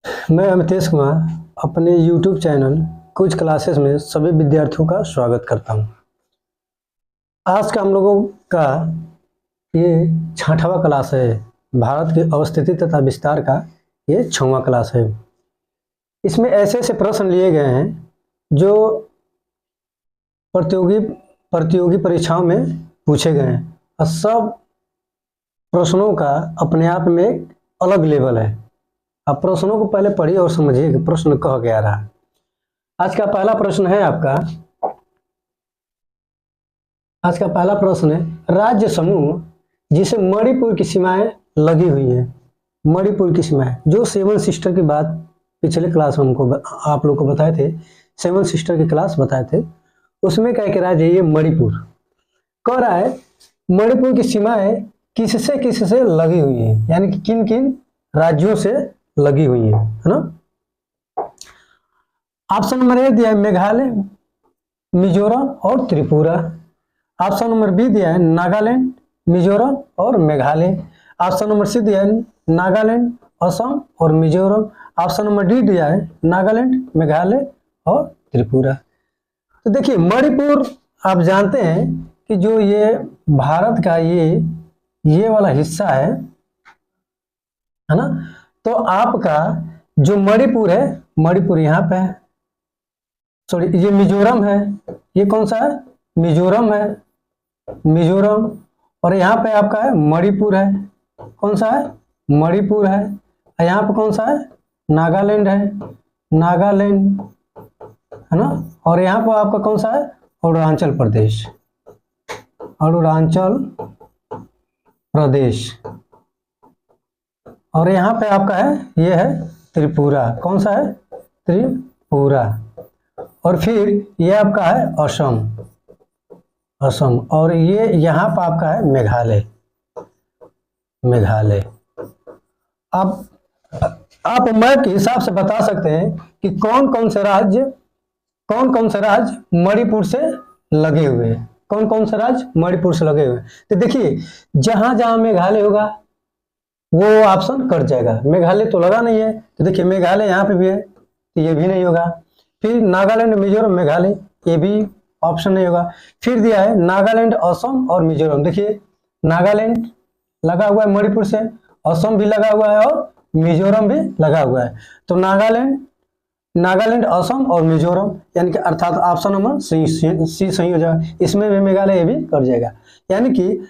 मैं अमितेश कुमार अपने YouTube channel कुछ क्लासेस में सभी विद्यार्थियों का स्वागत करता हूं। आज का हम लोगों का ये 6वां क्लास है। भारत की अवस्थिति तथा विस्तार का ये 6वां क्लास है। इसमें ऐसे ऐसे प्रश्न लिए गए हैं जो प्रतियोगी परीक्षाओं में पूछे गए हैं और सब प्रश्नों का अपने आप में एक अलग लेवल है। अब प्रश्नों को पहले पढ़िए और समझिए कि प्रश्न कह क्या रहा। आज का पहला प्रश्न है राज्य समूह जिसे मणिपुर की सीमाएं लगी हुई हैं। मणिपुर की सीमाएं जो सेवन सिस्टर की बात पिछले क्लास में हमको आप लोग को बताए थे, सेवन सिस्टर की क्लास बताए थे, उसमें क्या कह राज्य है ये मणिपुर। कह रहा है मणिपुर की सीमाएं किससे लगी हुई है, यानी कि किन किन राज्यों से लगी हुई है ना। ऑप्शन नंबर ए दिया है मेघालय, मिजोरम और त्रिपुरा। ऑप्शन नंबर बी दिया है नागालैंड, मिजोरम और मेघालय। ऑप्शन नंबर सी दिया है नागालैंड, असम और मिजोरम। ऑप्शन नंबर डी दिया है नागालैंड, मेघालय और त्रिपुरा। तो देखिए मणिपुर आप जानते हैं कि जो ये भारत का ये वाला हिस्सा है ना। तो आपका जो मणिपुर है, मणिपुर यहाँ पे है, सॉरी ये मिजोरम है, ये कौन सा है मिजोरम है, मिजोरम। और यहाँ पे आपका है मणिपुर है, कौन सा है मणिपुर है। यहाँ पे कौन सा है नागालैंड है, नागालैंड है ना। और यहाँ पर आपका कौन सा है अरुणाचल प्रदेश, अरुणाचल प्रदेश। और यहाँ पे आपका है ये है त्रिपुरा, कौन सा है त्रिपुरा। और फिर ये आपका है असम, असम। और ये यहाँ पर आपका है मेघालय, मेघालय। अब आप मैप के हिसाब से बता सकते हैं कि कौन कौन से राज्य मणिपुर से लगे हुए हैं, कौन कौन से राज्य मणिपुर से लगे हुए हैं। तो देखिए जहां जहां मेघालय होगा वो ऑप्शन कट जाएगा। मेघालय तो लगा नहीं है, तो देखिए मेघालय यहाँ पे भी है तो ये भी नहीं होगा। फिर नागालैंड, मिजोरम, मेघालय, ये भी ऑप्शन नहीं होगा। फिर दिया है नागालैंड, असम और मिजोरम। देखिए नागालैंड लगा हुआ है मणिपुर से, असम भी लगा हुआ है और मिजोरम भी लगा हुआ है। तो नागालैंड, असम और मिजोरम, यानी कि अर्थात ऑप्शन नंबर सी सही हो जाएगा। इसमें भी मेघालय ये भी कट जाएगा, यानी कि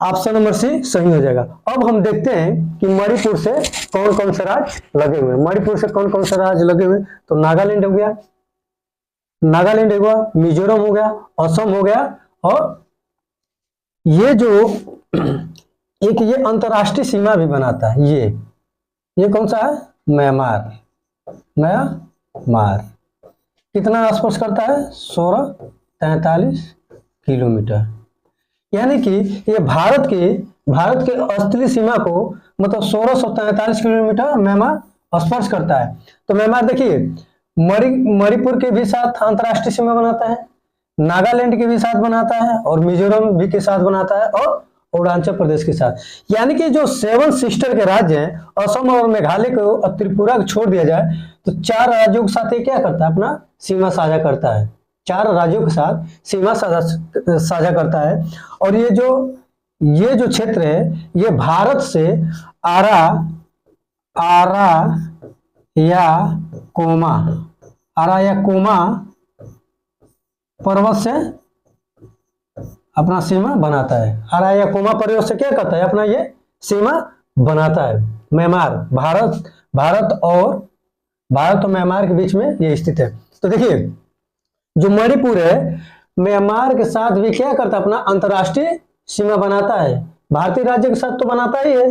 ऑप्शन नंबर सी सही हो जाएगा। अब हम देखते हैं कि मणिपुर से कौन कौन से राज्य लगे हुए हैं। मणिपुर से कौन कौन से राज्य लगे हुए हैं, तो नागालैंड हो गया, नागालैंड हो गया, मिजोरम हो गया, असम हो गया। और ये जो एक ये अंतरराष्ट्रीय सीमा भी बनाता है, ये कौन सा है म्यांमार, म्यांमार कितना स्पर्श करता है 1643 किलोमीटर। यानी कि ये भारत के असली सीमा को मतलब 1643 किलोमीटर म्यांमार स्पर्श करता है। तो म्यांमार देखिए मणिपुर के भी साथ अंतरराष्ट्रीय सीमा बनाता है, नागालैंड के भी साथ बनाता है और मिजोरम भी के साथ बनाता है और अरुणाचल प्रदेश के साथ। यानी कि जो सेवन सिस्टर के राज्य हैं, असम और मेघालय को, त्रिपुरा को छोड़ दिया जाए तो 4 राज्यों के साथ ये क्या करता है अपना सीमा साझा करता है, 4 राज्यों के साथ सीमा साझा करता है। और ये जो क्षेत्र है ये भारत से आरा या कोमा पर्वत से अपना सीमा बनाता है। आरा या कोमा पर्वत से क्या करता है अपना ये सीमा बनाता है। म्यांमार भारत और म्यांमार के बीच में ये स्थित है। तो देखिए जो मणिपुर है म्यांमार के साथ भी क्या करता है अपना अंतरराष्ट्रीय सीमा बनाता है। भारतीय राज्य के साथ तो बनाता ही है,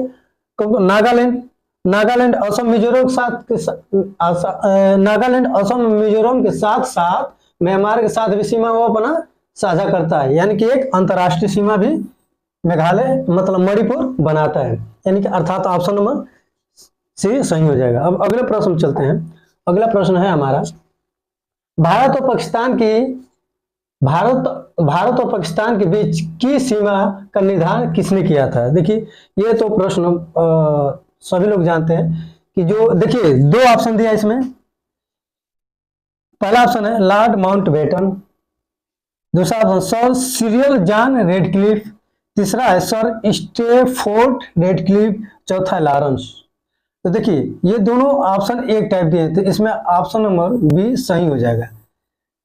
नागालैंड, असम, मिजोरम के साथ नागालैंड, असम, मिजोरम के साथ साथ म्यांमार के साथ भी सीमा वो अपना साझा करता है। यानी कि एक अंतरराष्ट्रीय सीमा भी मेघालय मतलब मणिपुर बनाता है, यानी कि अर्थात ऑप्शन नंबर सी सही हो जाएगा। अब अगले प्रश्न चलते हैं। अगला प्रश्न है हमारा भारत और पाकिस्तान के बीच की सीमा का निर्धारण किसने किया था। देखिए ये तो प्रश्न सभी लोग जानते हैं कि जो देखिए दो ऑप्शन दिया इसमें। पहला ऑप्शन है लॉर्ड माउंटबेटन, दूसरा option Sir Cyril John Radcliffe, तीसरा है सर स्टेफोर्ड रेडक्लिफ, चौथा है लॉरेंस। तो देखिए ये दोनों ऑप्शन एक टाइप दिए, तो इसमें ऑप्शन नंबर बी सही हो जाएगा।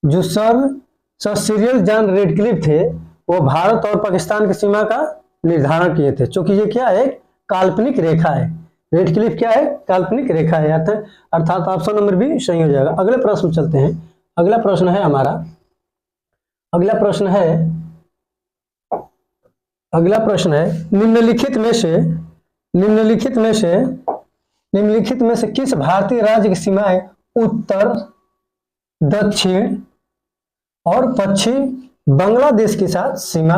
जो सर सिरिल जॉन रेडक्लिफ थे वो भारत और पाकिस्तान की सीमा का निर्धारण किए थे, क्योंकि ये क्या है, काल्पनिक रेखा है। रेडक्लिफ क्या है, काल्पनिक रेखा है, अर्थात ऑप्शन नंबर बी सही हो जाएगा। अगले प्रश्न चलते हैं। अगला प्रश्न है हमारा, अगला प्रश्न है निम्नलिखित में से किस भारतीय राज्य की सीमाएं उत्तर, दक्षिण और पश्चिम बांग्लादेश के साथ सीमा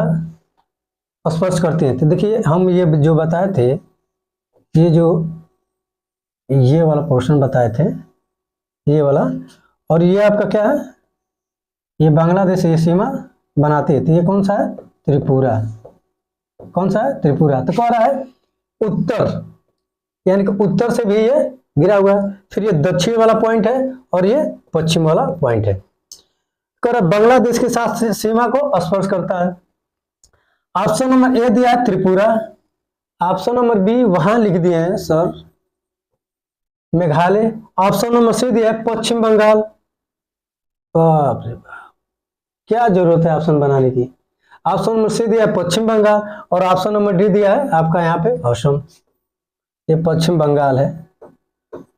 स्पर्श करती हैं? तो देखिए हम ये जो बताए थे, ये वाला पोर्शन बताए थे, ये वाला, और ये आपका क्या है, ये बांग्लादेश ये सीमा बनाते हैं। तो ये कौन सा है, त्रिपुरा। कौन सा है, त्रिपुरा। तो कह रहा है उत्तर, यानी कि उत्तर से भी ये गिरा हुआ है, फिर ये दक्षिण वाला पॉइंट है और ये पश्चिम वाला पॉइंट है। कह रहा बांग्लादेश के साथ सीमा को स्पर्श करता है। ऑप्शन नंबर ए दिया है त्रिपुरा, ऑप्शन नंबर बी वहां लिख दिए हैं sir Meghalaya, option number C दिया है पश्चिम बंगाल। बाप रे बाप, क्या जरूरत है ऑप्शन बनाने की। ऑप्शन नंबर सी दिया है पश्चिम बंगाल और ऑप्शन नंबर डी दिया है आपका यहाँ पे असम। ये पश्चिम बंगाल है,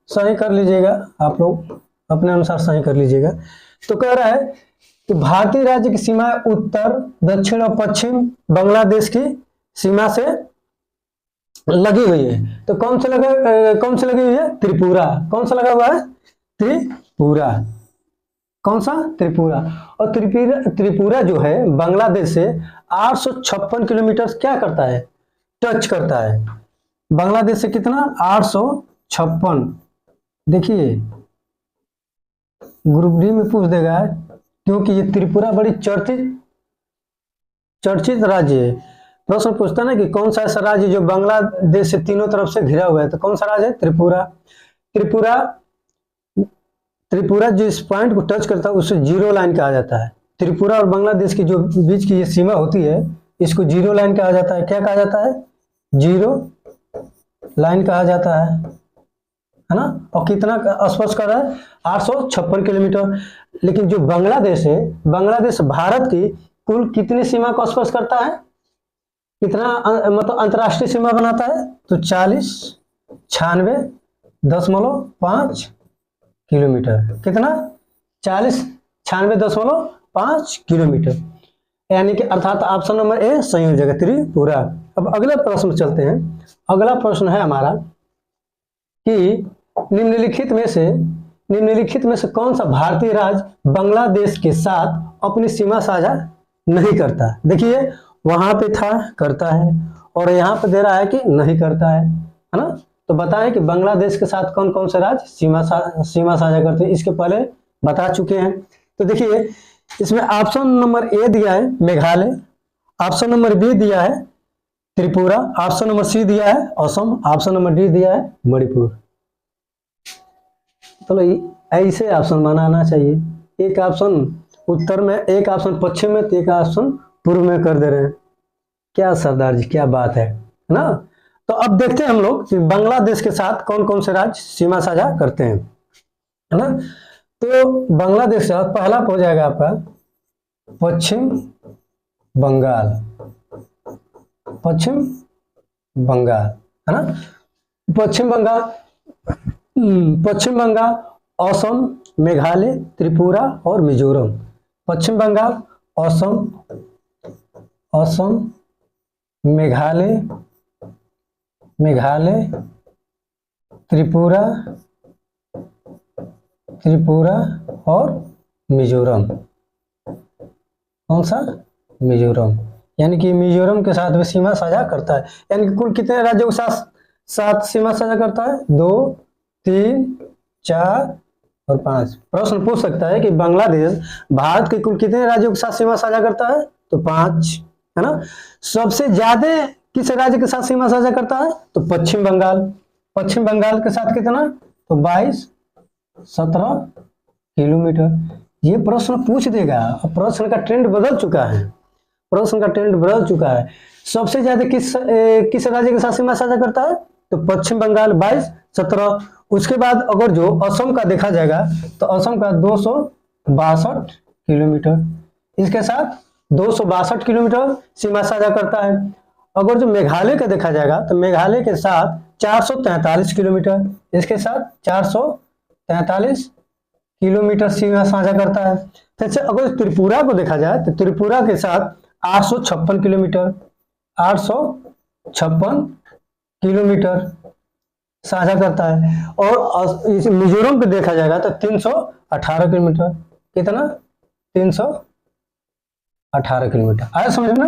सही कर लीजिएगा आप लोग, अपने अनुसार सही कर लीजिएगा। तो कह रहा है कि भारतीय राज्य की सीमा उत्तर, दक्षिण और पश्चिम बांग्लादेश की सीमा से लगी हुई है। तो कौन सा लगी हुई है, त्रिपुरा। कौन सा लगा हुआ है, त्रिपुरा। कौन सा, त्रिपुरा। और त्रिपुरा जो है बांग्लादेश से 856 किलोमीटर क्या करता है, टच करता है। बांग्लादेश से कितना, 856। देखिए ग्रुप डी में पूछ देगा, क्योंकि ये त्रिपुरा बड़ी चर्चित राज्य है। प्रश्न पूछता है ना कि कौन सा ऐसा राज्य जो बांग्लादेश से तीनों तरफ से घिरा हुआ है, तो कौन सा राज्य है, त्रिपुरा। त्रिपुरा जिस पॉइंट को टच करता है उसे जीरो लाइन कहा जाता है। त्रिपुरा और बांग्लादेश की जो बीच की ये सीमा होती है इसको जीरो लाइन कहा जाता है। क्या कहा जाता है, जीरो लाइन कहा जाता है ना। और कितना स्पर्श कर रहा है, 856 किलोमीटर। लेकिन जो बांग्लादेश है, बांग्लादेश भारत की कुल कितनी सीमा को स्पर्श करता है, कितना मतलब अंतरराष्ट्रीय सीमा बनाता है, तो 4096.5 किलोमीटर। कितना, 4096.5 किलोमीटर, यानी कि अर्थात ऑप्शन नंबर ए सही हो जाएगा, त्रिपुरा। अब अगले प्रश्न चलते हैं। अगला प्रश्न है हमारा कि निम्नलिखित में से कौन सा भारतीय राज्य बांग्लादेश के साथ अपनी सीमा साझा नहीं करता। देखिए वहां पे था करता है और यहाँ पे दे रहा है कि नहीं करता है ना। तो बताएं कि बांग्लादेश के साथ कौन कौन से राज्य सीमा साझा करते हैं, इसके पहले बता चुके हैं। तो देखिए इसमें ऑप्शन नंबर ए दिया है मेघालय, ऑप्शन नंबर बी दिया है त्रिपुरा, ऑप्शन नंबर सी दिया है असम, ऑप्शन नंबर डी दिया है मणिपुर। तो ऐसे ऑप्शन बनाना चाहिए, एक ऑप्शन उत्तर में, एक ऑप्शन पश्चिम में, तो एक ऑप्शन पूर्व में कर दे रहे हैं। क्या सरदार जी, क्या बात है ना। तो अब देखते हैं हम लोग कि बांग्लादेश के साथ कौन कौन से राज्य सीमा साझा करते हैं, है ना। तो बांग्लादेश के साथ पहला हो जाएगा आपका पश्चिम बंगाल, है ना। पश्चिम बंगाल, असम, मेघालय, त्रिपुरा और मिजोरम। पश्चिम बंगाल, असम, मेघालय, त्रिपुरा और मिजोरम। कौन सा, मिजोरम। यानी कि मिजोरम के साथ भी सीमा साझा करता है। यानी कि कुल कितने राज्यों के साथ सीमा साझा करता है, 2, 3, 4 और 5। प्रश्न पूछ सकता है कि बांग्लादेश भारत के कुल कितने राज्यों के साथ सीमा साझा करता है, तो 5, है ना। सबसे ज्यादा किस राज्य के साथ सीमा साझा करता है, तो पश्चिम बंगाल। पश्चिम बंगाल के साथ कितना, तो 22-17 किलोमीटर। ये प्रश्न पूछ देगा। अब प्रश्न का ट्रेंड बदल चुका है, प्रश्न का ट्रेंड बदल चुका है। सबसे ज्यादा किस राज्य के साथ सीमा साझा करता है, तो पश्चिम बंगाल 22-17। उसके बाद अगर जो असम का देखा जाएगा तो असम का 262 किलोमीटर, इसके साथ 262 किलोमीटर सीमा साझा करता है। अगर जो मेघालय का देखा जाएगा तो मेघालय के साथ 443 किलोमीटर, इसके साथ 443 किलोमीटर सीमा साझा करता है। जैसे अगर त्रिपुरा को देखा जाए तो त्रिपुरा के साथ 856 किलोमीटर, 856 किलोमीटर साझा करता है। और इस मिजोरम को देखा जाएगा तो 318 किलोमीटर, कितना, 318 किलोमीटर। आया समझ में ना।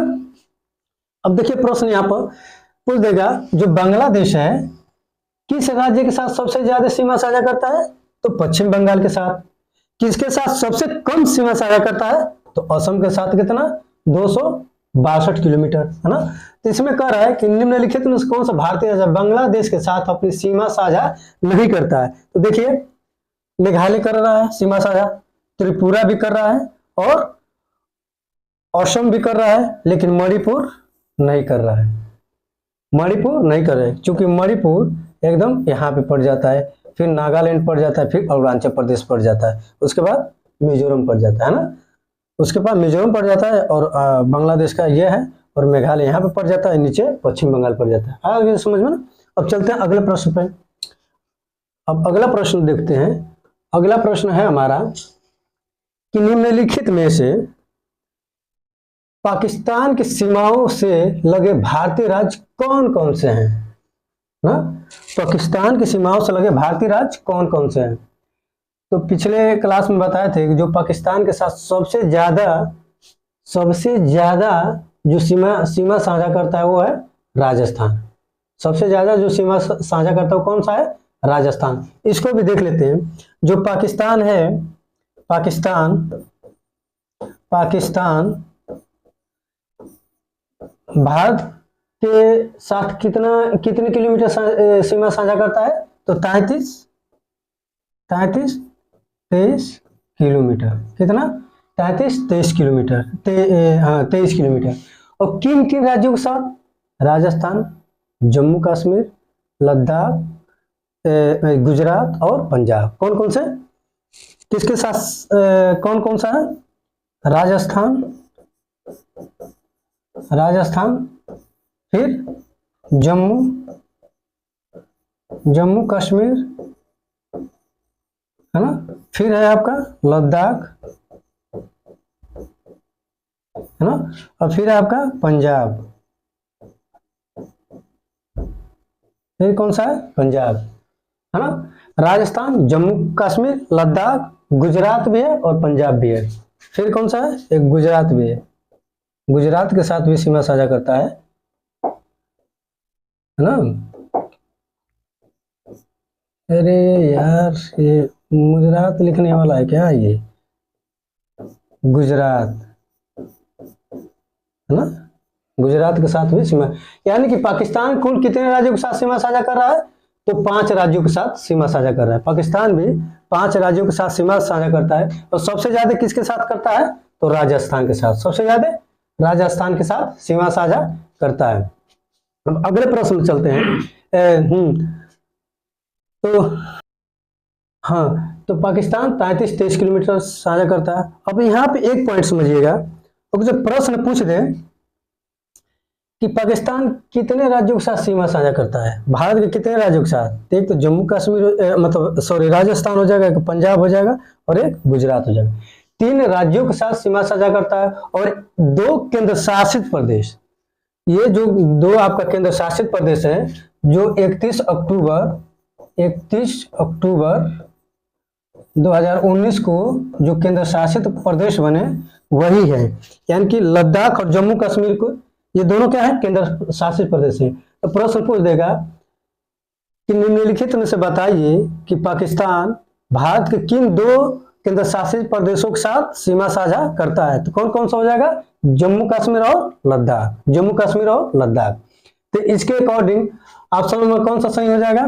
अब देखिए प्रश्न यहाँ पर पूछ देगा, जो बांग्लादेश है किस राज्य के साथ सबसे ज्यादा सीमा साझा करता है, तो पश्चिम बंगाल के साथ। किसके साथ सबसे कम सीमा साझा करता है, तो असम के साथ, कितना, 262 किलोमीटर, है ना। तो इसमें कह रहा है कि निम्नलिखित में कौन सा भारतीय राज्य बांग्लादेश के साथ अपनी सीमा साझा नहीं करता है। तो देखिए मेघालय कर रहा है सीमा साझा, त्रिपुरा भी कर रहा है और असम भी कर रहा है, लेकिन मणिपुर नहीं कर रहा है। मणिपुर नहीं कर रहा है क्योंकि मणिपुर एकदम यहाँ पे पड़ जाता है, फिर नागालैंड पड़ जाता है, फिर अरुणाचल प्रदेश पड़ जाता है, उसके बाद मिजोरम पड़ जाता है ना, उसके बाद मिजोरम पड़ जाता है और बांग्लादेश का ये है, और मेघालय यहाँ पे पड़ जाता है, नीचे पश्चिम बंगाल पड़ जाता है। आगे समझ में ना। अब चलते हैं अगले प्रश्न पे। अब अगला प्रश्न देखते हैं। अगला प्रश्न है हमारा कि निम्नलिखित में से पाकिस्तान की सीमाओं से लगे भारतीय राज्य कौन कौन से हैं ना। पाकिस्तान की सीमाओं से लगे भारतीय राज्य कौन कौन से हैं। तो पिछले क्लास में बताए थे कि जो पाकिस्तान के साथ सबसे ज्यादा जो सीमा साझा करता है वो है राजस्थान। सबसे ज्यादा जो सीमा साझा करता है वो कौन सा है, राजस्थान। इसको भी देख लेते हैं। जो पाकिस्तान है, पाकिस्तान भारत के साथ कितने किलोमीटर सीमा साझा करता है, तो 23 किलोमीटर, कितना, 23 किलोमीटर, 23 किलोमीटर। और किन राज्यों के साथ, राजस्थान, जम्मू कश्मीर, लद्दाख, गुजरात और पंजाब। कौन कौन से, किसके साथ कौन कौन सा है, राजस्थान, फिर जम्मू कश्मीर, है ना, फिर है आपका लद्दाख, है ना, और फिर है आपका पंजाब। फिर कौन सा है, पंजाब, है ना। राजस्थान, जम्मू कश्मीर, लद्दाख, गुजरात भी है और पंजाब भी है। फिर कौन सा है, एक गुजरात भी है, गुजरात के साथ भी सीमा साझा करता है ना। अरे यार ये गुजरात लिखने वाला है क्या, ये गुजरात, है ना, गुजरात के साथ भी सीमा, यानी कि पाकिस्तान कुल कितने राज्यों के साथ सीमा साझा कर रहा है, तो 5 राज्यों के साथ सीमा साझा कर रहा है। पाकिस्तान भी 5 राज्यों के साथ सीमा साझा करता है। और सबसे ज्यादा किसके साथ करता है, तो राजस्थान के साथ, सबसे ज्यादा राजस्थान के साथ सीमा साझा करता है। अब अगले प्रश्न चलते हैं। तो हाँ, तो पाकिस्तान 33 किलोमीटर साझा करता है। अब यहाँ पे एक पॉइंट समझिएगा, अब जब प्रश्न पूछ दे कि पाकिस्तान कितने राज्यों के साथ सीमा साझा करता है, भारत के कितने राज्यों के साथ, एक तो जम्मू कश्मीर राजस्थान हो जाएगा, एक पंजाब हो जाएगा और एक गुजरात हो जाएगा। 3 राज्यों के साथ सीमा साझा करता है और 2 केंद्र शासित प्रदेश। ये जो 2 आपका केंद्र शासित प्रदेश है, जो 31 अक्टूबर 2019 को जो केंद्र शासित प्रदेश बने वही है, यानी कि लद्दाख और जम्मू कश्मीर को, ये दोनों क्या है, केंद्र शासित प्रदेश है। तो प्रश्न पूछ देगा कि निम्नलिखित में से बताइए कि पाकिस्तान भारत के किन 2 केंद्र शासित प्रदेशों के साथ सीमा साझा करता है। तो कौन कौन सा हो जाएगा, जम्मू कश्मीर और लद्दाख, जम्मू कश्मीर और लद्दाख। तो इसके अकॉर्डिंग ऑप्शन नंबर कौन सा सही हो जाएगा,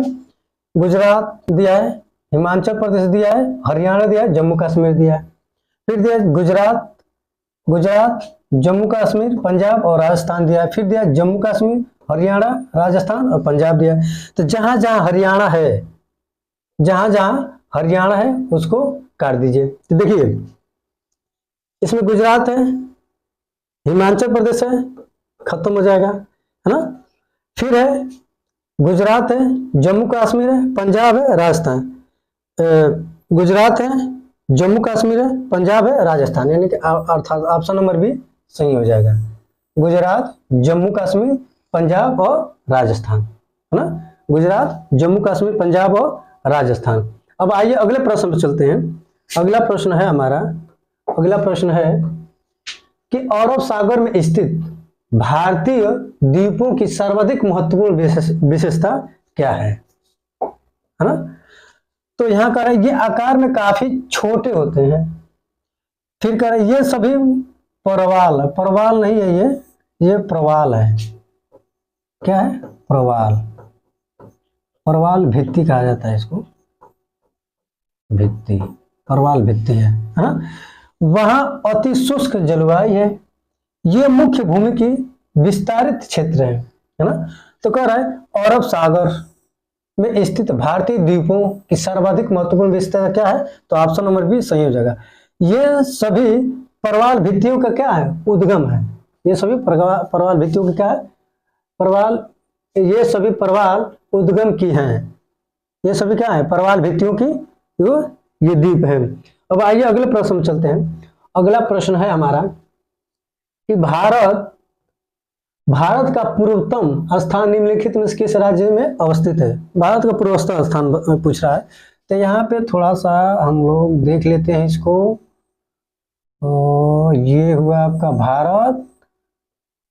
गुजरात दिया है, हिमाचल प्रदेश दिया है, हरियाणा दिया है, जम्मू कश्मीर दिया है। फिर दिया है गुजरात, जम्मू कश्मीर, पंजाब और राजस्थान दिया है। फिर दिया है जम्मू कश्मीर, हरियाणा, राजस्थान और पंजाब दिया है। तो जहां जहां हरियाणा है, जहां जहां हरियाणा है उसको काट दीजिए। तो देखिए इसमें गुजरात है, हिमाचल प्रदेश है, खत्म हो जाएगा, है ना। फिर है गुजरात है, जम्मू कश्मीर है, पंजाब है, राजस्थान। गुजरात है, जम्मू कश्मीर है, पंजाब है, राजस्थान, यानी कि अर्थात ऑप्शन नंबर बी सही हो जाएगा। गुजरात, जम्मू कश्मीर, पंजाब और राजस्थान, है ना। गुजरात, जम्मू कश्मीर, पंजाब और राजस्थान। अब आइए अगले प्रश्न पर चलते हैं। अगला प्रश्न है हमारा, अगला प्रश्न है कि अरब सागर में स्थित भारतीय द्वीपों की सर्वाधिक महत्वपूर्ण विशेषता क्या है ना। तो यहाँ कह रहे ये आकार में काफी छोटे होते हैं। फिर कह रहे ये सभी परवाल, परवाल नहीं है, ये प्रवाल है। क्या है? प्रवाल, परवाल भित्ति कहा जाता है इसको, भित्ति, परवाल भित्ति है ना। वहां अति शुष्क जलवायु है, ये मुख्य भूमि की विस्तारित क्षेत्र है ना। तो कह रहा है अरब सागर में स्थित भारतीय द्वीपों की सर्वाधिक महत्वपूर्ण विस्तार क्या है, तो ऑप्शन नंबर बी सही हो जाएगा। ये सभी परवाल भित्तियों का क्या है? उद्गम है। ये सभी परवाल भित्तियों का क्या है? परवाल, ये सभी परवाल उद्गम की हैं। ये सभी क्या है? परवाल भित्तियों की ये द्वीप है। अब आइए अगले प्रश्न में चलते हैं। अगला प्रश्न है हमारा कि भारत का पूर्वतम स्थान निम्नलिखित में किस राज्य में अवस्थित है? भारत का पूर्वतम स्थान पूछ रहा है। तो यहाँ पे थोड़ा सा हम लोग देख लेते हैं इसको। तो ये हुआ आपका भारत,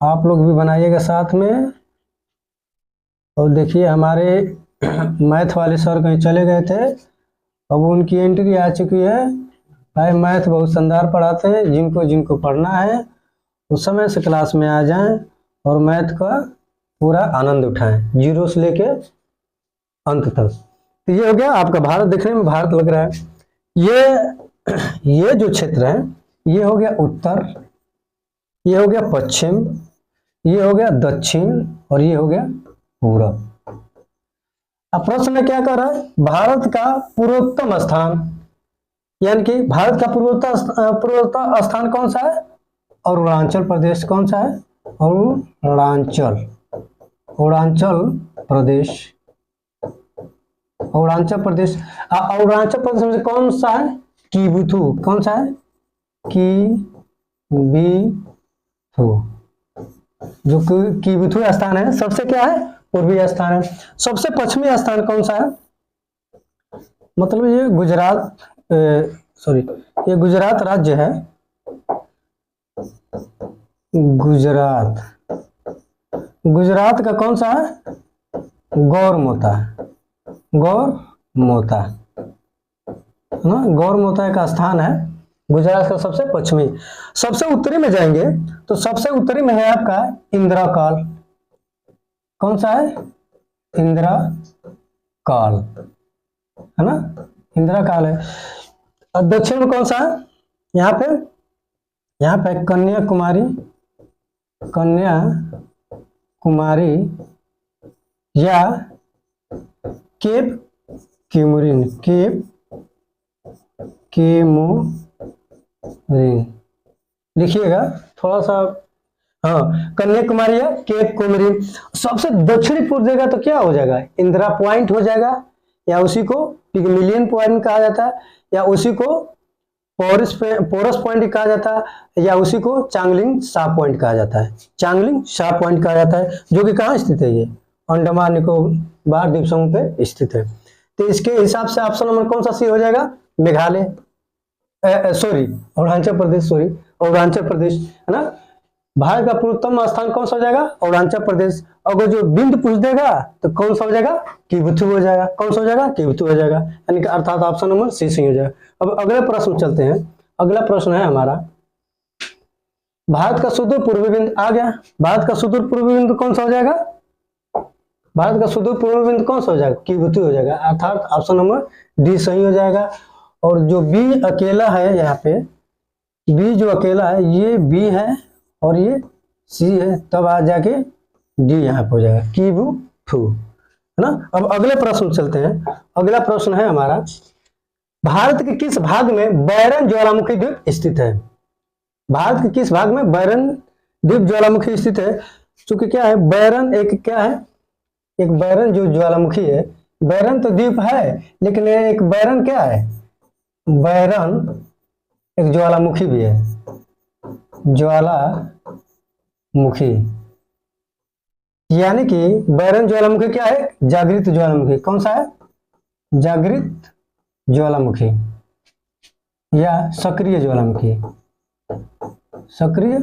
आप लोग भी बनाइएगा साथ में। और देखिए हमारे मैथ वाले सर कहीं चले गए थे, अब उनकी एंट्री आ चुकी है। भाई मैथ बहुत शानदार पढ़ाते हैं, जिनको पढ़ना है उस समय से क्लास में आ जाएं और मैथ का पूरा आनंद उठाएं, जीरो से लेके अंत तक। तो ये हो गया आपका भारत। देखने में भारत लग रहा है। ये जो क्षेत्र है, ये हो गया उत्तर, ये हो गया पश्चिम, ये हो गया दक्षिण और ये हो गया पूरब। अब प्रश्न क्या कर रहा है? भारत का पूर्वोत्तम स्थान, यानी कि भारत का पूर्वोत्तम स्थान कौन सा है? अरुणाचल प्रदेश। कौन सा है? अरुणाचल प्रदेश। अरुणाचल प्रदेश। अरुणाचल प्रदेश में कौन सा है? कीबुथु। कौन सा है? कीबुथु। जो कीबुथु स्थान है सबसे क्या है? पूर्वी स्थान है। सबसे पश्चिमी स्थान कौन सा है? मतलब ये गुजरात, ये गुजरात राज्य है। गुजरात का कौन सा है? गौरमोता ना, गौरमोता का स्थान है गुजरात का सबसे पश्चिमी। सबसे उत्तरी में जाएंगे तो सबसे उत्तरी में है आपका इंदिराकाल। कौन सा है? इंदिराकाल, है ना, इंदिराकाल है। और दक्षिण में कौन सा है? यहाँ पे कन्याकुमारी या केप क्यूमरिन। लिखिएगा थोड़ा सा, हाँ, कन्याकुमारी या केप कोमरिन। सबसे दक्षिणी पूर्व जगह तो क्या हो जाएगा? इंदिरा पॉइंट हो जाएगा, या उसी को पिगमिलियन पॉइंट कहा जाता है, या उसी को पोरस पॉइंट कहा जाता है, या उसी को चांगलिंग सा पॉइंट कहा जाता है। चांगलिंग सा पॉइंट कहा जाता है, जो कि कहाँ स्थित है? ये अंडमान निकोबार द्वीप समूह पे स्थित है। तो इसके हिसाब से ऑप्शन नंबर कौन सा सी हो जाएगा? मेघालय, अरुणाचल प्रदेश, है ना। भारत का पूर्वतम स्थान कौन सा हो जाएगा? अरुणाचल प्रदेश। अगर जो बिंद पूछ देगा तो कौन सा हो जाएगा? कीबुथु हो जाएगा। कौन सा हो जाएगा? कीबुथु हो जाएगा, यानी कि अर्थात ऑप्शन नंबर सी सही हो जाएगा। अब अगले प्रश्न चलते हैं। अगला प्रश्न है हमारा, भारत का सुदूर पूर्वी बिंदु आ गया। भारत का सुदूर पूर्वी बिंदु कौन सा हो जाएगा? भारत का सुदूर पूर्व बिंदु कौन सा हो जाएगा, किबुती हो जाएगा, अर्थात ऑप्शन नंबर डी सही हो जाएगा। और जो बी अकेला है यहाँ पे, बी जो अकेला है ये बी है और ये सी है, तब आ जाके डी यहाँ पे हो जाएगा, किबुथु, है ना। अब अगले प्रश्न चलते हैं। अगला प्रश्न है हमारा, भारत के किस भाग में बैरन ज्वालामुखी द्वीप स्थित है। भारत के किस भाग में बैरन द्वीप ज्वालामुखी स्थित है। चूंकि क्या है, बैरन एक क्या है, एक बैरन जो ज्वालामुखी है, बैरन तो द्वीप है लेकिन एक बैरन क्या है, बैरन एक ज्वालामुखी भी है, ज्वालामुखी, यानी कि बैरन ज्वालामुखी क्या है, जागृत ज्वालामुखी। कौन सा है, जागृत ज्वालामुखी या सक्रिय ज्वालामुखी, सक्रिय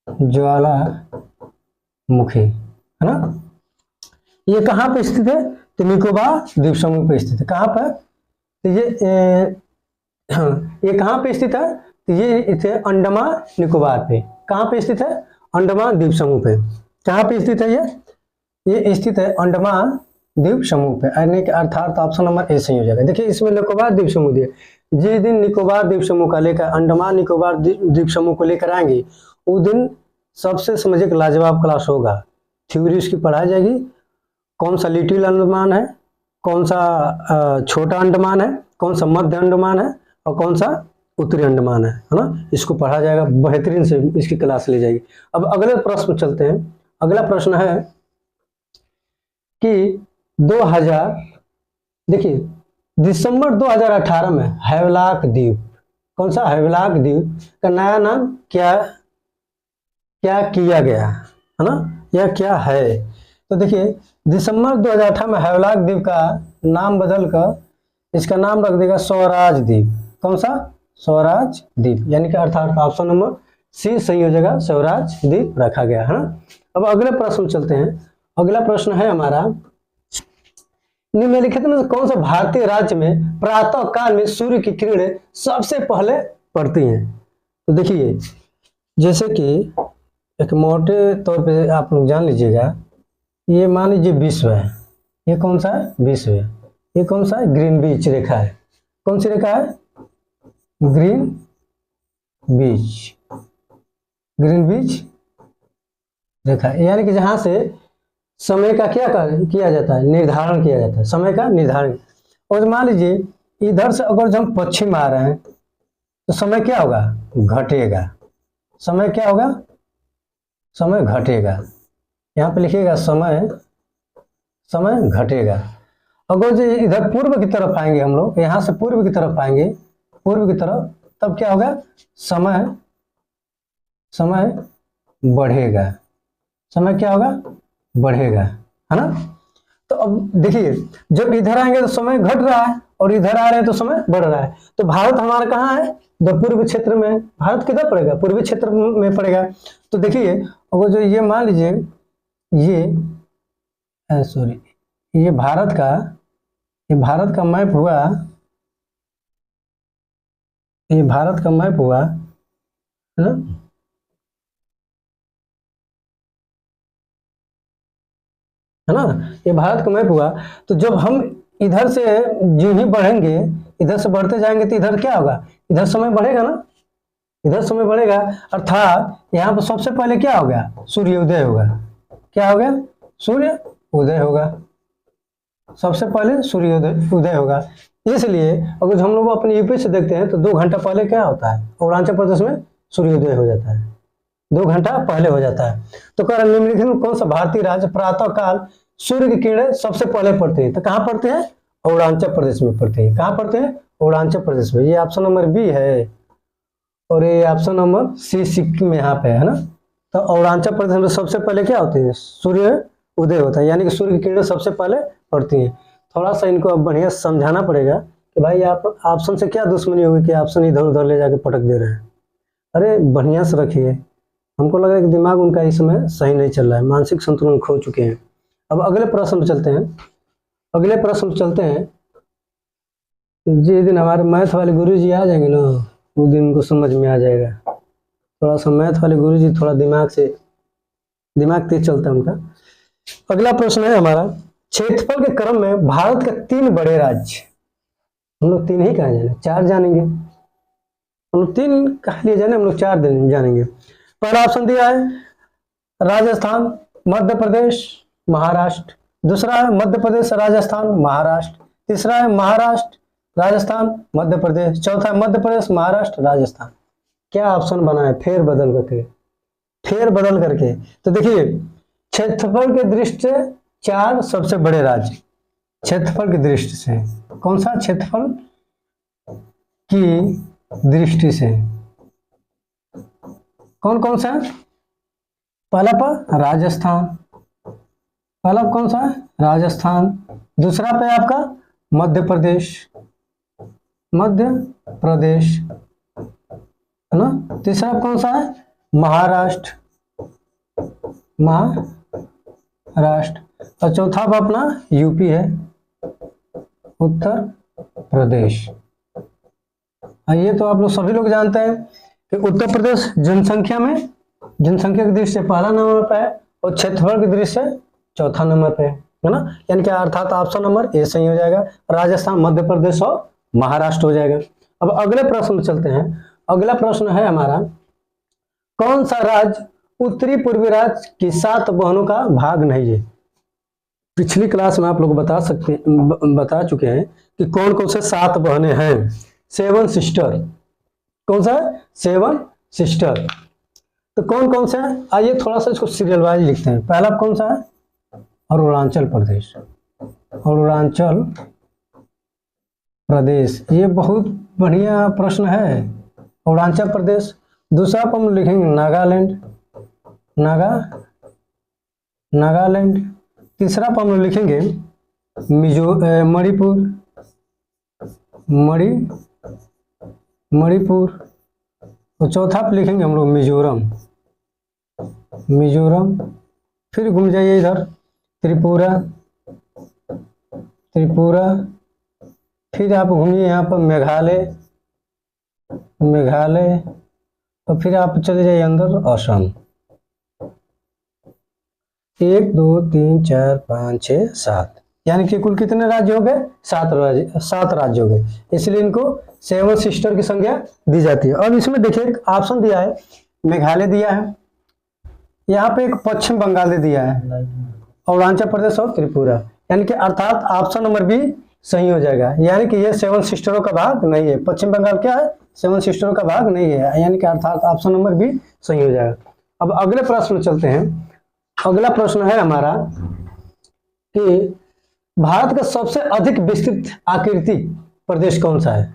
ज्वालामुखी, है ना। ये कहाँ पे स्थित है, तो निकोबार द्वीप समूह पे स्थित है। कहाँ पर, तो ये कहाँ पे स्थित है, तो ये इसे अंडमान निकोबार पे। कहाँ पे स्थित है, अंडमान द्वीप समूह पे। कहाँ पे स्थित है ये स्थित है अंडमान द्वीप समूह पे, यानी कि अर्थात ऑप्शन नंबर ए सही हो जाएगा। देखिए इसमें निकोबार द्वीप समूह दिए, जिस दिन निकोबार द्वीप समूह का लेकर अंडमान निकोबार द्वीप समूह को लेकर आएंगे उस दिन सबसे समझिए लाजवाब क्लास होगा। थ्योरी उसकी पढ़ाई जाएगी, कौन सा लिटिल अंडमान है, कौन सा छोटा अंडमान है, कौन सा मध्य अंडमान है और कौन सा उत्तरी अंडमान है ना। इसको पढ़ा जाएगा, बेहतरीन से इसकी क्लास ली जाएगी। अब अगले प्रश्न चलते हैं। अगला प्रश्न है कि 2000 देखिए दिसंबर 2018 में हैवलॉक द्वीप, कौन सा, हैवलॉक द्वीप का नया नाम क्या क्या किया गया, है ना, या क्या है। तो देखिए दिसंबर 2018 में हैवलॉक द्वीप का नाम बदलकर इसका नाम रख देगा स्वराज द्वीप। कौन सा, स्वराज द्वीप, यानी कि अर्थात ऑप्शन नंबर सी सही हो जाएगा, स्वराज द्वीप रखा गया, है ना। अब अगले प्रश्न चलते हैं। अगला प्रश्न है हमारा, निम्नलिखित में कौन सा भारतीय राज्य में प्रातः काल में सूर्य की किरणें सबसे पहले पड़ती हैं। तो देखिए जैसे कि एक मोटे तौर पे आप लोग जान लीजिएगा, ये मान लीजिए विश्व है, ये कौन सा है, विश्व है, ये कौन सा है, ग्रीनविच रेखा है। कौन सी रेखा है, ग्रीनविच, ग्रीनविच रेखा, यानी कि जहां से समय का क्या किया जाता है, निर्धारण किया जाता है, समय का निर्धारण। और मान लीजिए इधर से अगर हम पश्चिम आ रहे हैं तो समय क्या होगा, घटेगा, समय क्या होगा, समय घटेगा। यहाँ पे लिखिएगा समय, समय घटेगा। अगर जो इधर पूर्व की तरफ आएंगे हम लोग, यहाँ से पूर्व की तरफ आएंगे, पूर्व की तरफ, तब क्या होगा, समय, समय बढ़ेगा, समय क्या होगा, बढ़ेगा, है ना। तो अब देखिए जब इधर आएंगे तो समय घट रहा है और इधर आ रहे हैं तो समय बढ़ रहा है। तो भारत हमारा कहाँ है, तो पूर्वी क्षेत्र में। भारत किधर पड़ेगा, पूर्वी क्षेत्र में पड़ेगा। तो देखिए अगर जो ये मान लीजिए ये सॉरी, ये भारत का मैप हुआ, ये भारत का मैप हुआ, है ना। है ना, ये भारत का मैप हुआ। तो जब हम इधर से जो ही बढ़ेंगे, इधर से बढ़ते जाएंगे तो इधर क्या होगा, इधर समय बढ़ेगा ना, इधर समय बढ़ेगा। अर्थात यहाँ पर सबसे पहले क्या हो गया, सूर्योदय होगा। क्या हो गया, सूर्य उदय होगा, सबसे पहले सूर्योदय उदय होगा। इसलिए अगर हम लोग अपने यूपी से देखते हैं तो 2 घंटा पहले क्या होता है, अरुणाचल प्रदेश में सूर्योदय हो जाता है, 2 घंटा पहले हो जाता है। तो कह रहे निम्नलिखित में कौन सा भारतीय राज्य प्रातः काल सूर्य की किरणें सबसे पहले पड़ती है। तो कहाँ पड़ते हैं, अरुणाचल प्रदेश में पड़ते हैं। कहाँ पड़ते हैं, अरुणाचल प्रदेश में। ये ऑप्शन नंबर बी है और ये ऑप्शन नंबर सी सिक्किम में यहाँ पे है ना। तो अरुणाचल प्रदेश में सबसे पहले क्या होती है, सूर्य उदय होता है, यानी कि सूर्य की किरणें सबसे पहले पड़ती हैं। थोड़ा सा इनको अब बढ़िया समझाना पड़ेगा कि भाई आप ऑप्शन से क्या दुश्मनी होगी कि ऑप्शन इधर उधर ले जाके पटक दे रहे हैं। अरे बढ़िया से रखिए, हमको लग रहा है कि दिमाग उनका इस समय सही नहीं चल रहा है, मानसिक संतुलन खो चुके हैं। अब अगले प्रश्न में चलते हैं। अगले प्रश्न में चलते हैं, जिस दिन हमारे मैथ वाले गुरुजी आ जाएंगे ना, उस दिन उनको समझ में आ जाएगा। थोड़ा सा मैथ वाले गुरुजी थोड़ा दिमाग तेज चलता है उनका। अगला प्रश्न है हमारा, क्षेत्रफल के क्रम में भारत के 3 बड़े राज्य, हम लोग 3 ही कहा जाने, 4 जानेंगे, हम लोग 3 कहा लिए जाने, हम लोग 4 जानेंगे। पहला ऑप्शन दिया है राजस्थान, मध्य प्रदेश, महाराष्ट्र। दूसरा है मध्य प्रदेश, राजस्थान, महाराष्ट्र। तीसरा है महाराष्ट्र, राजस्थान, मध्य प्रदेश। चौथा है मध्य प्रदेश, महाराष्ट्र, राजस्थान। क्या ऑप्शन बना है फेर बदल करके, फेर बदल करके? तो देखिए, क्षेत्रफल की दृष्टि से 4 सबसे बड़े राज्य, क्षेत्रफल की दृष्टि से कौन सा, क्षेत्रफल की दृष्टि से कौन कौन सा? पहला पर राजस्थान, पहला कौन सा है, राजस्थान। दूसरा पे आपका मध्य प्रदेश, मध्य प्रदेश है ना। तीसरा कौन सा है, महाराष्ट्र, महाराष्ट्र। और चौथा अपना यूपी है, उत्तर प्रदेश। ये तो आप लोग सभी लोग जानते हैं कि उत्तर प्रदेश जनसंख्या में, जनसंख्या की दृष्टि से पहला नंबर पे है और क्षेत्रफल की दृष्टि से चौथा नंबर पे है ना। यानी कि अर्थात ऑप्शन नंबर ए सही हो जाएगा, राजस्थान, मध्य प्रदेश और महाराष्ट्र हो जाएगा। अब अगले प्रश्न में चलते हैं। अगला प्रश्न है हमारा, कौन सा राज्य उत्तरी पूर्वी राज्य की 7 बहनों का भाग नहीं है? पिछली क्लास में आप लोग बता चुके हैं कि कौन कौन से 7 बहनें हैं, 7 सिस्टर। कौन सा है, 7 सिस्टर। तो कौन कौन सा है, आइए थोड़ा सा इसको सीरियल वाइज लिखते हैं। पहला कौन सा है, अरुणाचल प्रदेश, अरुणाचल प्रदेश। ये बहुत बढ़िया प्रश्न है, अरुणाचल प्रदेश। दूसरा पर हम लिखेंगे नागालैंड, नागालैंड। तीसरा पर हम लिखेंगे मणिपुर, मणिपुर। और चौथा पर लिखेंगे हम लोग मिजोरम, मिजोरम। फिर घूम जाइए इधर, त्रिपुरा, त्रिपुरा। फिर आप घूमिए यहाँ पर मेघालय, मेघालय। और फिर आप चले जाइए अंदर, असम। 1 2 3 4 5 6 7, यानी कि कुल कितने राज्य हो गए, 7 राज्य हो गए। इसलिए इनको 7 सिस्टर की संख्या दी जाती है। अब इसमें देखिए एक ऑप्शन दिया है, मेघालय दिया है, यहाँ पे एक पश्चिम बंगाल दे दिया है, अरुणाचल प्रदेश और त्रिपुरा। यानी कि अर्थात ऑप्शन नंबर बी सही हो जाएगा। यानी कि ये 7 सिस्टरों का भाग नहीं है, पश्चिम बंगाल क्या है, 7 सिस्टरों का भाग नहीं है। यानी कि अर्थात ऑप्शन नंबर बी सही हो जाएगा। अब अगले प्रश्न में चलते हैं। अगला प्रश्न है हमारा कि भारत का सबसे अधिक विस्तृत आकृति प्रदेश कौन सा है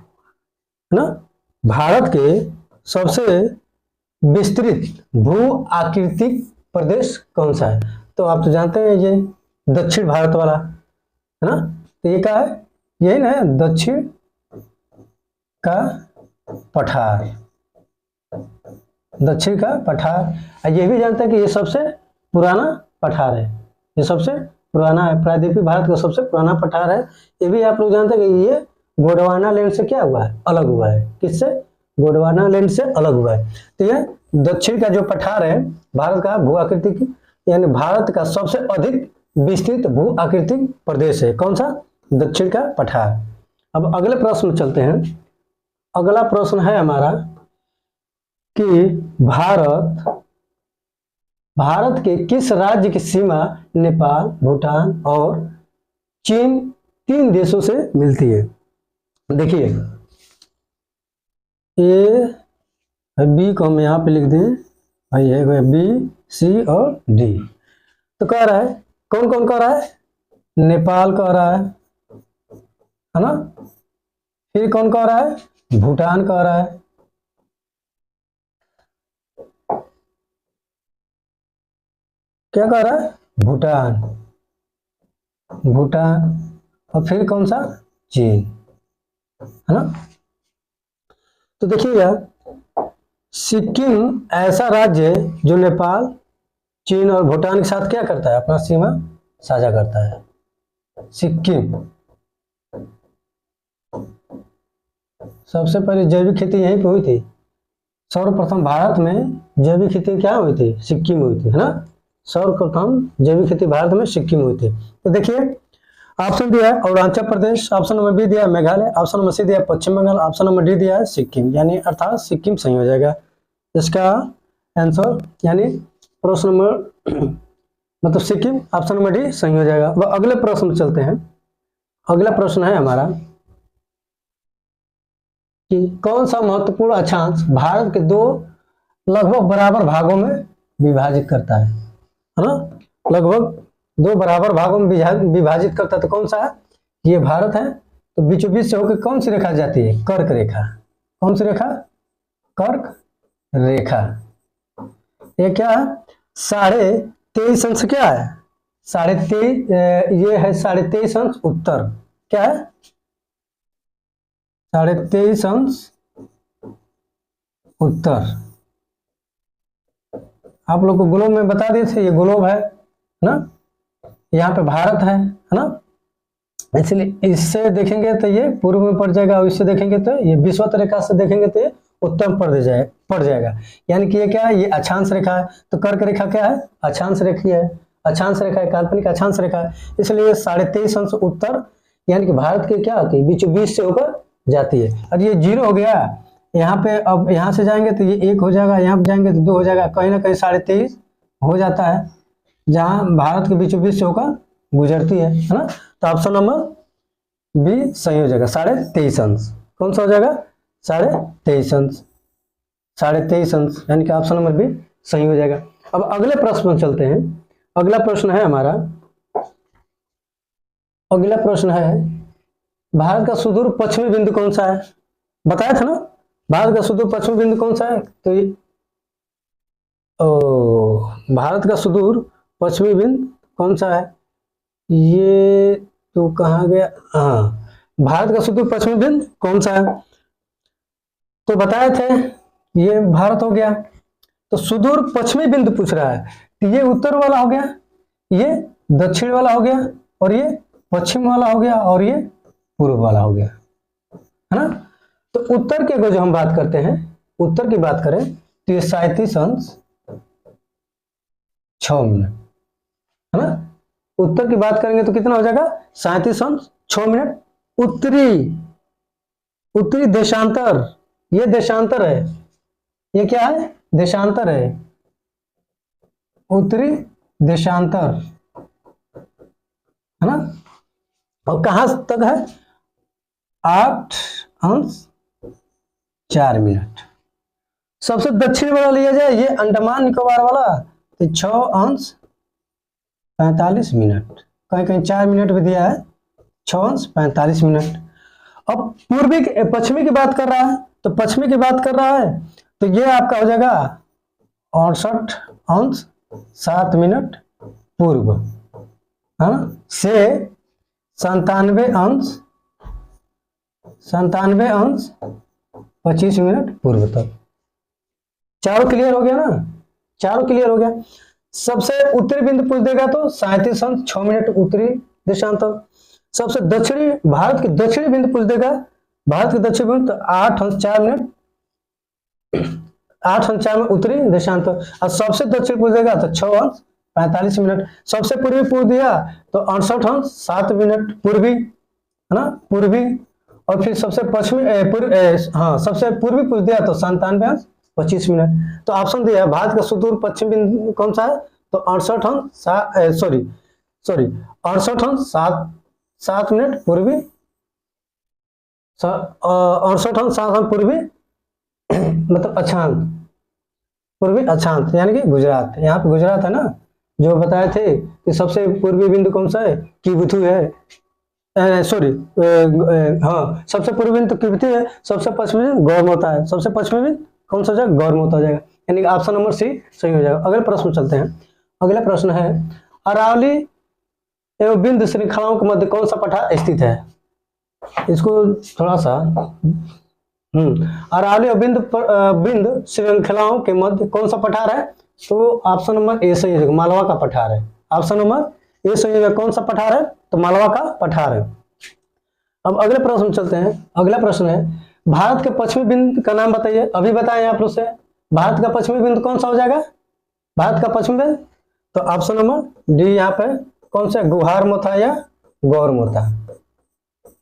ना। भारत के सबसे विस्तृत भू आकृतिक प्रदेश कौन सा है? तो आप तो जानते हैं ये दक्षिण भारत वाला है ना। तो ये क्या है, यही ना, दक्षिण का पठार, दक्षिण का पठार। ये भी जानते हैं कि ये सबसे पुराना पठार है, ये सबसे पुराना है, प्रायद्वीपीय भारत का सबसे पुराना पठार है। ये भी आप लोग जानते हैं कि ये गोंडवाना लैंड से क्या हुआ है, अलग हुआ है। किससे, गोंडवाना लैंड से अलग हुआ है। तो ये दक्षिण का जो पठार है भारत का भू आकृतिक, यानी भारत का सबसे अधिक विस्तृत भू आकृतिक प्रदेश है कौन सा, दक्षिण का पठार। अब अगले प्रश्न में चलते हैं। अगला प्रश्न है हमारा कि भारत के किस राज्य की सीमा नेपाल, भूटान और चीन 3 देशों से मिलती है? देखिए ए बी को हम यहाँ पे लिख दें, भाई है बी, सी और डी। तो कह रहा है, कौन कौन कह रहा है, नेपाल कह रहा है ना। फिर कौन कह रहा है, भूटान कह रहा है। क्या कह रहा है, भूटान, भूटान। और फिर कौन सा, चीन, है ना। तो देखिएगा, सिक्किम ऐसा राज्य है जो नेपाल, चीन और भूटान के साथ क्या करता है, अपना सीमा साझा करता है। सिक्किम सबसे पहले जैविक खेती यहीं पे हुई थी। सर्वप्रथम भारत में जैविक खेती क्या हुई थी, सिक्किम हुई थी, है ना। सर्वप्रथम जैविक खेती भारत में सिक्किम में हुई थी। तो देखिए ऑप्शन दिया है Arunachal Pradesh, option number B दिया है मेघालय, ऑप्शन नंबर सी दिया है पश्चिम बंगाल, ऑप्शन नंबर डी दिया है सिक्किम, यानी अर्थात सिक्किम सही हो जाएगा इसका आंसर, यानी प्रश्न नंबर मतलब सिक्किम ऑप्शन नंबर डी सही हो जाएगा। वह अगले प्रश्न में चलते हैं। अगला प्रश्न है हमारा कि कौन सा महत्वपूर्ण अक्षांश भारत के दो लगभग बराबर भागों में विभाजित करता है ना, लगभग दो बराबर भागों में विभाजित करता है। तो कौन सा है? ये भारत है। तो बीचों बीच से होकर कौन सी रेखा जाती है? कर्क रेखा। कौन सी रेखा? कर्क रेखा। ये क्या है? 23.5 अंश क्या है? 23.5 ये है 23.5 अंश उत्तर। क्या है? 23.5 अंश उत्तर। आप लोग को ग्लोब में बता दिए थे, ये ग्लोब है ना, यहाँ पे भारत है ना, इसलिए इससे देखेंगे तो ये पूर्व में पड़ जाएगा और इससे देखेंगे तो ये विषुवत रेखा से देखेंगे तो ये उत्तर में पड़ जाएगा। यानी कि ये क्या है? ये अक्षांश रेखा है। तो कर्क रेखा क्या है? अक्षांश रेखा है। अक्षांश रेखा है, काल्पनिक अक्षांश रेखा है, इसलिए 23.5 अंश उत्तर यानी कि भारत के क्या होती है? बीचों बीच से होकर जाती है। और ये 0 हो गया यहाँ पे, अब यहाँ से जाएंगे तो ये 1 हो जाएगा, यहाँ पे जाएंगे तो 2 हो जाएगा, कहीं ना कहीं 23.5 हो जाता है जहाँ भारत के बीचों बीच से होकर गुजरती है ना। तो ऑप्शन नंबर बी सही हो जाएगा, 23.5 अंश। कौन सा हो जाएगा? 23.5 अंश। 23.5 अंश यानी कि ऑप्शन नंबर बी सही हो जाएगा। अब अगले प्रश्न में चलते हैं। अगला प्रश्न है हमारा, अगला प्रश्न है भारत का सुदूर पश्चिमी बिंदु कौन सा है? बताया था ना भारत का सुदूर पश्चिमी बिंदु कौन सा है? तो ये भारत का सुदूर पश्चिमी बिंदु कौन सा है? ये तो कहाँ गया? हाँ, भारत का सुदूर पश्चिमी बिंदु कौन सा है? तो बताए थे ये भारत हो गया। तो सुदूर पश्चिमी बिंदु पूछ रहा है, तो ये उत्तर वाला हो गया, ये दक्षिण वाला हो गया, और ये पश्चिम वाला हो गया, और ये पूर्व वाला हो गया, है ना। तो उत्तर के अगर जो हम बात करते हैं, उत्तर की बात करें तो ये 37 अंश 6 मिनट, है ना। उत्तर की बात करेंगे तो कितना हो जाएगा? 37 अंश 6 मिनट। उत्तरी देशांतर, ये देशांतर है, ये क्या है? देशांतर है, उत्तरी देशांतर, है ना। और कहां तक है? 8 अंश 4 मिनट। सबसे दक्षिण वाला लिया जाए, ये अंडमान निकोबार वाला, तो 6 अंश 45 मिनट, कहीं कहीं 4 मिनट भी दिया है, 6 अंश 45 मिनट। अब पूर्वी पश्चिमी की बात कर रहा है, तो पश्चिमी की बात कर रहा है तो ये आपका हो जाएगा 68 अंश 7 मिनट पूर्व, है ना, से 97 अंश 25 मिनट पूर्व तक। चारों क्लियर हो गया ना? चारों क्लियर हो गया। सबसे उत्तरी बिंदु पूछ देगा तो 37 अंश 6 मिनट उत्तरी देशांतर। सबसे दक्षिणी, भारत के दक्षिणी बिंदु पूछ देगा, भारत के दक्षिणी बिंदु तो 8 अंश 4 मिनट, 8 अंश 4 मिनट उत्तरी देशांतर। और सबसे दक्षिण पूछ देगा तो 6 अंश 45 मिनट। सबसे पूर्वी पूछ दिया तो 68 अंश 7 मिनट पूर्वी, है ना, पूर्वी। और फिर सबसे पश्चिमी सबसे पूर्वी पूछ दिया तो 97 अंश 25 मिनट। तो ऑप्शन दिया भारत का सुदूर पश्चिम बिंदु कौन सा है? तो 68 अंश 7 मिनट पूर्वी, 68 अंश 7 पूर्वी मतलब अक्षांश, पूर्वी अक्षांश यानी कि गुजरात। यहाँ पे गुजरात है ना, जो बताए थे कि सबसे पूर्वी बिंदु कौन सा है? किबुथु है, सबसे पूर्वी बिंदु किबुथु है, सबसे पश्चिमी बिंदु गौरमोता है। सबसे पश्चिमी बिंदु कौन सा हो जाएगा? गौरमोता हो जाएगा, यानी कि ऑप्शन नंबर सी सही हो जाएगा। अगले प्रश्न चलते हैं। अगला प्रश्न है अरावली एवं बिंदु श्रृंखलाओं के मध्य कौन सा पठार स्थित है? इसको थोड़ा सा अरावली और बिंदु श्रृंखलाओं के मध्य कौन सा पठार है? तो ऑप्शन नंबर ए सही है, मालवा का पठार है। ऑप्शन नंबर ए सही है। कौन सा पठार है? तो मालवा का पठार है। अब अगले प्रश्न चलते हैं। अगला प्रश्न है भारत के पश्चिमी बिंदु का नाम बताइए। अभी बताएं आप लोग से, भारत का पश्चिमी बिंदु कौन सा हो जाएगा? भारत का पश्चिमी बिंदु तो ऑप्शन नंबर डी यहाँ पे कौन सा, गुहार मोथा या गौर मोथा?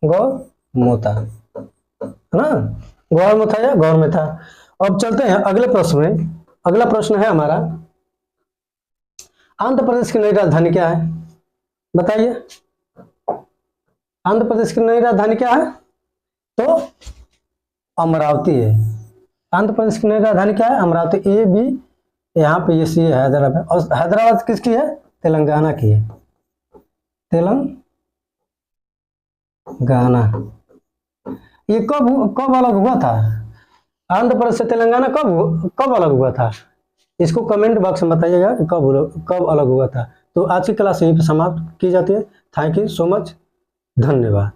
गौर मोथा है ना, गौर मोथा या गौर मोथा। अब चलते हैं अगले प्रश्न में। अगला प्रश्न है हमारा, आंध्र प्रदेश की नई राजधानी क्या है? बताइए, आंध्र प्रदेश की नई राजधानी क्या है? तो अमरावती है। आंध्र प्रदेश की नई राजधानी क्या है? अमरावती। ए बी यहाँ पे, ये सी है हैदराबाद। और हैदराबाद किसकी है? तेलंगाना की है, तेलंगाना। ये कब कब अलग हुआ था? आंध्र प्रदेश से तेलंगाना कब अलग हुआ था? इसको कमेंट बॉक्स में बताइएगा कब अलग हुआ था। तो आज की क्लास यहीं पर समाप्त की जाती है। थैंक यू सो मच, धन्यवाद।